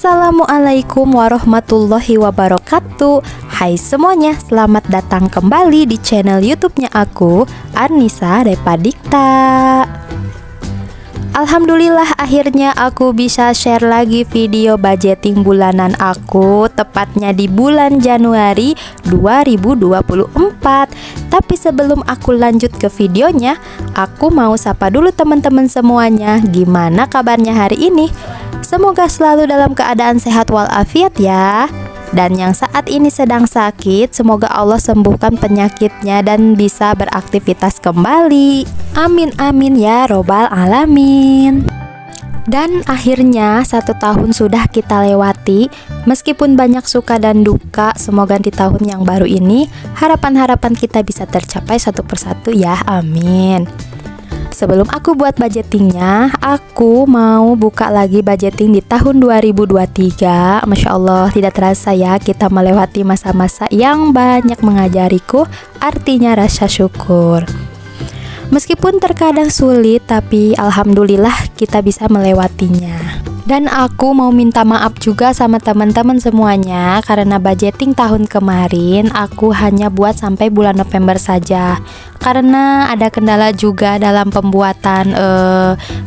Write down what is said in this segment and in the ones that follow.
Assalamualaikum warahmatullahi wabarakatuh. Hai semuanya, selamat datang kembali di channel YouTube-nya aku, Arnisa Repadikta. Alhamdulillah akhirnya aku bisa share lagi video budgeting bulanan aku, tepatnya di bulan Januari 2024. Tapi sebelum aku lanjut ke videonya, aku mau sapa dulu teman-teman semuanya. Gimana kabarnya hari ini? Semoga selalu dalam keadaan sehat walafiat ya. Dan yang saat ini sedang sakit, semoga Allah sembuhkan penyakitnya dan bisa beraktivitas kembali. Amin amin ya robbal alamin. Dan akhirnya 1 tahun sudah kita lewati. Meskipun banyak suka dan duka, semoga di tahun yang baru ini harapan-harapan kita bisa tercapai satu persatu ya, amin. Sebelum aku buat budgetingnya, aku mau buka lagi budgeting di tahun 2023. Masya Allah, tidak terasa ya kita melewati masa-masa yang banyak mengajariku, artinya rasa syukur. Meskipun terkadang sulit, tapi alhamdulillah kita bisa melewatinya. Dan aku mau minta maaf juga sama teman-teman semuanya, karena budgeting tahun kemarin aku hanya buat sampai bulan November saja. Karena ada kendala juga dalam pembuatan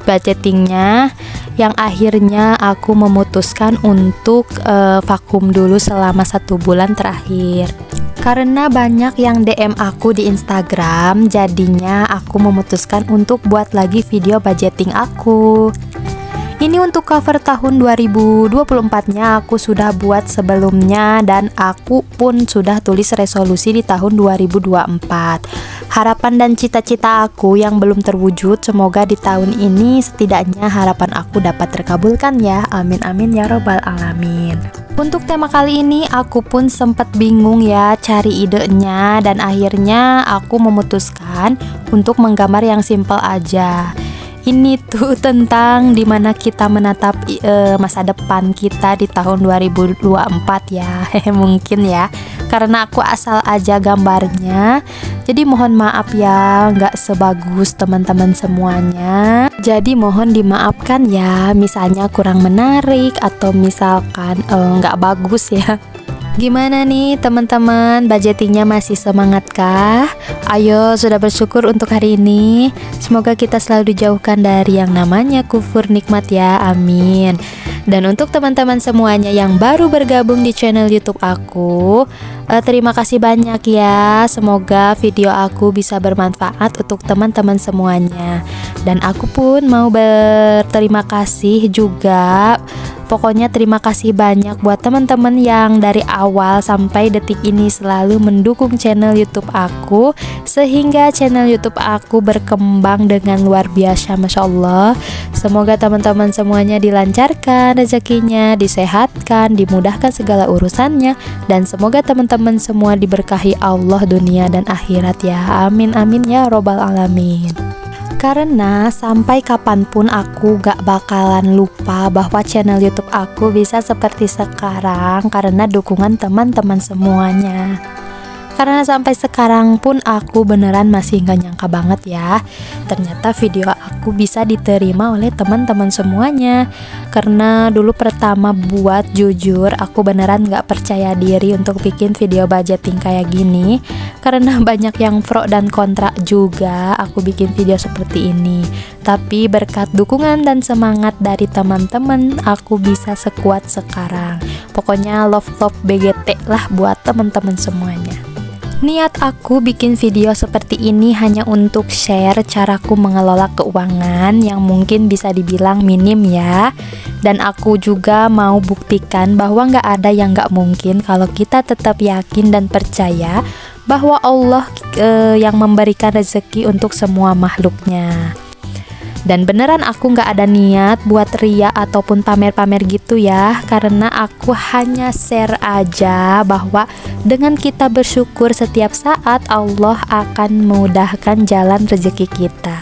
budgetingnya, yang akhirnya aku memutuskan untuk vakum dulu selama 1 bulan terakhir. Karena banyak yang DM aku di Instagram, jadinya aku memutuskan untuk buat lagi video budgeting aku. Ini untuk cover tahun 2024-nya aku sudah buat sebelumnya, dan aku pun sudah tulis resolusi di tahun 2024. Harapan dan cita-cita aku yang belum terwujud, semoga di tahun ini setidaknya harapan aku dapat terkabulkan ya. Amin amin ya robbal alamin. Untuk tema kali ini aku pun sempat bingung ya cari idenya, dan akhirnya aku memutuskan untuk menggambar yang simple aja. Ini tuh tentang dimana kita menatap masa depan kita di tahun 2024 ya. Mungkin ya, karena aku asal aja gambarnya, jadi mohon maaf ya nggak sebagus teman-teman semuanya. Jadi mohon dimaafkan ya, misalnya kurang menarik atau misalkan nggak bagus ya. Gimana nih teman-teman, budgetingnya masih semangat kah? Ayo, sudah bersyukur untuk hari ini. Semoga kita selalu dijauhkan dari yang namanya kufur nikmat ya, amin. Dan untuk teman-teman semuanya yang baru bergabung di channel YouTube aku, terima kasih banyak ya. Semoga video aku bisa bermanfaat untuk teman-teman semuanya. Dan aku pun mau berterima kasih juga. Pokoknya terima kasih banyak buat teman-teman yang dari awal sampai detik ini selalu mendukung channel YouTube aku, sehingga channel YouTube aku berkembang dengan luar biasa, Masya Allah. Semoga teman-teman semuanya dilancarkan rezekinya, disehatkan, dimudahkan segala urusannya, dan semoga teman-teman semua diberkahi Allah dunia dan akhirat ya, amin amin ya robbal alamin. Karena sampai kapanpun aku gak bakalan lupa bahwa channel YouTube aku bisa seperti sekarang karena dukungan teman-teman semuanya. Karena sampai sekarang pun aku beneran masih gak nyangka banget ya, ternyata video aku bisa diterima oleh teman-teman semuanya. Karena dulu pertama buat, jujur aku beneran gak percaya diri untuk bikin video budgeting kayak gini. Karena banyak yang pro dan kontra juga aku bikin video seperti ini. Tapi berkat dukungan dan semangat dari teman-teman, aku bisa sekuat sekarang. Pokoknya love BGT lah buat teman-teman semuanya. Niat aku bikin video seperti ini hanya untuk share caraku mengelola keuangan yang mungkin bisa dibilang minim ya. Dan aku juga mau buktikan bahwa gak ada yang gak mungkin kalau kita tetap yakin dan percaya bahwa Allah yang memberikan rezeki untuk semua makhluknya. Dan beneran aku gak ada niat buat ria ataupun pamer-pamer gitu ya, karena aku hanya share aja bahwa dengan kita bersyukur setiap saat, Allah akan memudahkan jalan rezeki kita.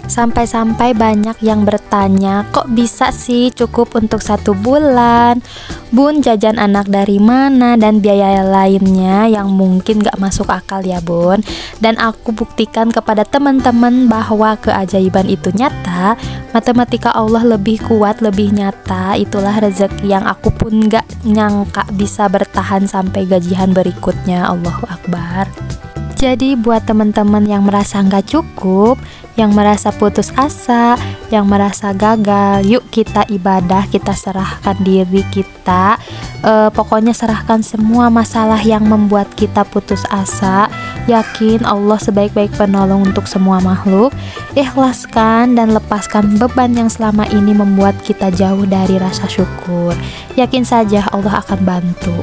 Sampai-sampai banyak yang bertanya, kok bisa sih cukup untuk 1 bulan? Bun, jajan anak dari mana? Dan biaya lainnya yang mungkin gak masuk akal ya bun. Dan aku buktikan kepada teman-teman bahwa keajaiban itu nyata. Matematika Allah lebih kuat, lebih nyata. Itulah rezeki yang aku pun gak nyangka bisa bertahan sampai gajian berikutnya. Allahu Akbar. Jadi buat teman-teman yang merasa nggak cukup, yang merasa putus asa, yang merasa gagal, yuk kita ibadah, kita serahkan diri kita. Pokoknya serahkan semua masalah yang membuat kita putus asa. Yakin Allah sebaik-baik penolong untuk semua makhluk. Ikhlaskan dan lepaskan beban yang selama ini membuat kita jauh dari rasa syukur. Yakin saja Allah akan bantu.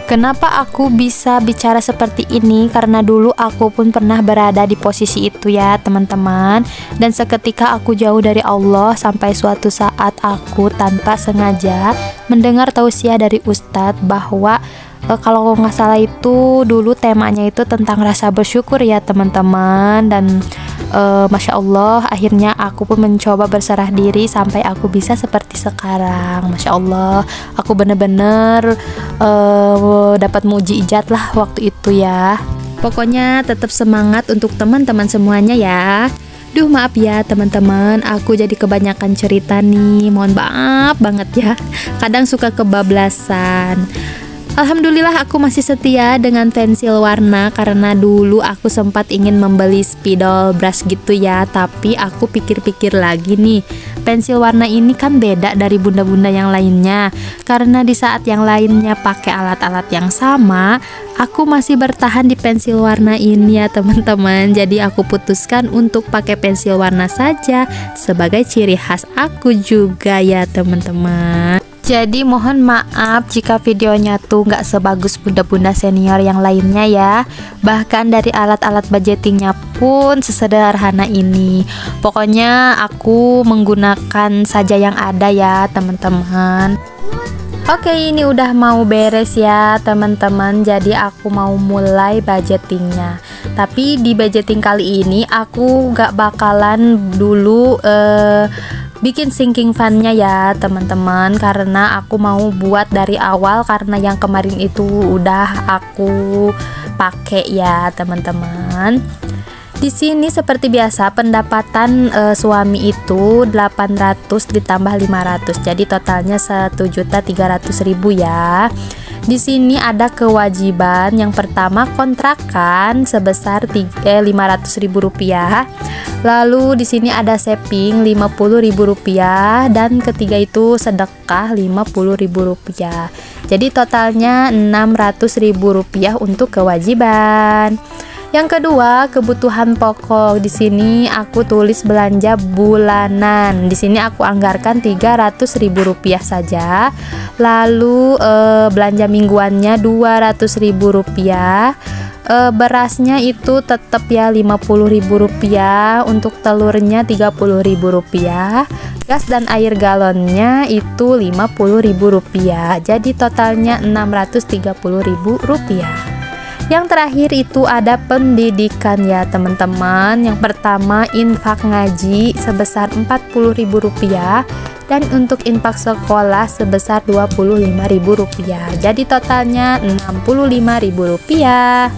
Kenapa aku bisa bicara seperti ini? Karena dulu aku pun pernah berada di posisi itu ya teman-teman. Dan seketika aku jauh dari Allah sampai suatu saat aku tanpa sengaja mendengar tausiah dari Ustadz bahwa kalau nggak salah itu dulu temanya itu tentang rasa bersyukur ya teman-teman. Dan Masya Allah, akhirnya aku pun mencoba berserah diri sampai aku bisa seperti sekarang. Masya Allah, aku bener-bener dapat mujizat lah waktu itu ya. Pokoknya tetap semangat untuk teman-teman semuanya ya. Duh maaf ya teman-teman, aku jadi kebanyakan cerita nih, mohon maaf banget ya. Kadang suka kebablasan. Alhamdulillah aku masih setia dengan pensil warna karena dulu aku sempat ingin membeli spidol brush gitu ya. Tapi aku pikir-pikir lagi nih, pensil warna ini kan beda dari bunda-bunda yang lainnya. Karena di saat yang lainnya pakai alat-alat yang sama, aku masih bertahan di pensil warna ini ya teman-teman. Jadi aku putuskan untuk pakai pensil warna saja sebagai ciri khas aku juga ya teman-teman. Jadi mohon maaf jika videonya tuh nggak sebagus bunda-bunda senior yang lainnya ya. Bahkan dari alat-alat budgetingnya pun sesederhana ini. Pokoknya aku menggunakan saja yang ada ya teman-teman. Oke, ini udah mau beres ya teman-teman. Jadi aku mau mulai budgetingnya. Tapi di budgeting kali ini aku nggak bakalan dulu bikin sinking fan-nya ya teman-teman, karena aku mau buat dari awal karena yang kemarin itu udah aku pakai ya teman-teman. Di sini seperti biasa pendapatan suami itu 800 ditambah 500. Jadi totalnya 1.300.000 ya. Di sini ada kewajiban yang pertama kontrakan sebesar 500.000 rupiah. Lalu di sini ada saving 50.000 rupiah dan ketiga itu sedekah 50.000 rupiah. Jadi totalnya 600.000 rupiah untuk kewajiban. Yang kedua, kebutuhan pokok. Di sini aku tulis belanja bulanan. Di sini aku anggarkan 300.000 rupiah saja. Lalu belanja mingguannya 200.000 rupiah. Berasnya itu tetap ya 50.000 rupiah. Untuk telurnya 30.000 rupiah. Gas dan air galonnya itu 50.000 rupiah. Jadi totalnya 630.000 rupiah. Yang terakhir itu ada pendidikan ya teman-teman. Yang pertama infak ngaji sebesar 40.000 rupiah dan untuk infak sekolah sebesar 25.000 rupiah. Jadi totalnya 65.000 rupiah.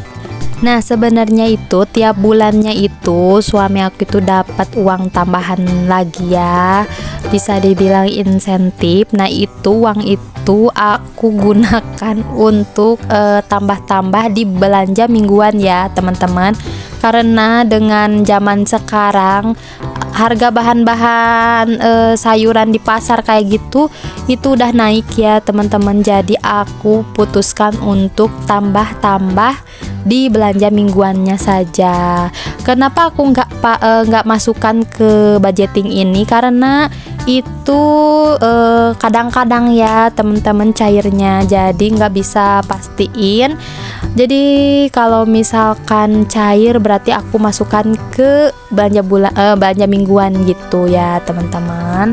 Nah sebenarnya itu tiap bulannya itu suami aku itu dapat uang tambahan lagi ya, bisa dibilang insentif. Nah itu uang itu aku gunakan untuk tambah-tambah di belanja mingguan ya teman-teman. Karena dengan zaman sekarang harga bahan-bahan sayuran di pasar kayak gitu itu udah naik ya teman-teman. Jadi aku putuskan untuk tambah-tambah di belanja mingguannya saja. Kenapa aku nggak masukkan ke budgeting ini? Karena itu kadang-kadang ya teman-teman cairnya, jadi nggak bisa pastiin. Jadi kalau misalkan cair berarti aku masukkan ke belanja mingguan gitu ya teman-teman.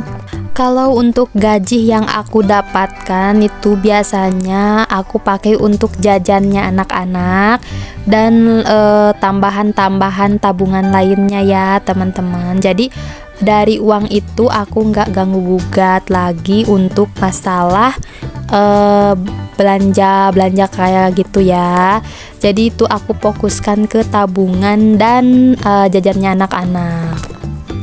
Kalau untuk gaji yang aku dapatkan itu biasanya aku pakai untuk jajannya anak-anak dan tambahan-tambahan tabungan lainnya ya teman-teman. Jadi dari uang itu aku nggak ganggu gugat lagi untuk masalah belanja kayak gitu ya. Jadi itu aku fokuskan ke tabungan dan jajannya anak-anak.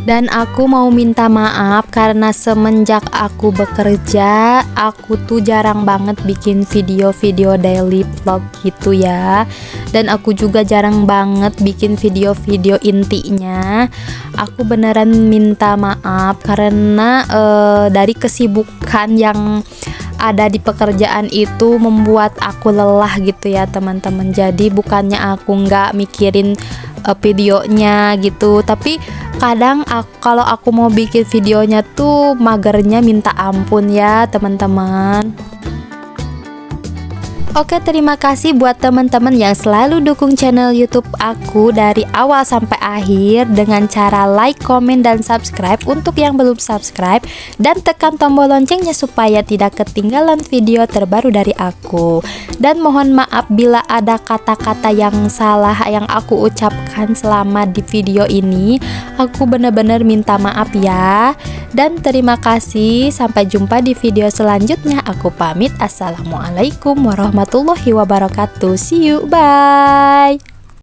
Dan aku mau minta maaf karena semenjak aku bekerja, aku tuh jarang banget bikin video-video daily vlog gitu ya. Dan aku juga jarang banget bikin video-video intinya. Aku beneran minta maaf karena dari kesibukan yang ada di pekerjaan itu membuat aku lelah gitu ya teman-teman. Jadi bukannya aku nggak mikirin videonya gitu, tapi kadang kalau aku mau bikin videonya tuh magernya minta ampun ya teman-teman. Oke, terima kasih buat teman-teman yang selalu dukung channel YouTube aku dari awal sampai akhir dengan cara like, komen, dan subscribe. Untuk yang belum subscribe, dan tekan tombol loncengnya supaya tidak ketinggalan video terbaru dari aku. Dan mohon maaf bila ada kata-kata yang salah yang aku ucapkan selama di video ini. Aku benar-benar minta maaf ya. Dan terima kasih, sampai jumpa di video selanjutnya. Aku pamit, assalamualaikum warahmatullahi wabarakatuh. See you, bye.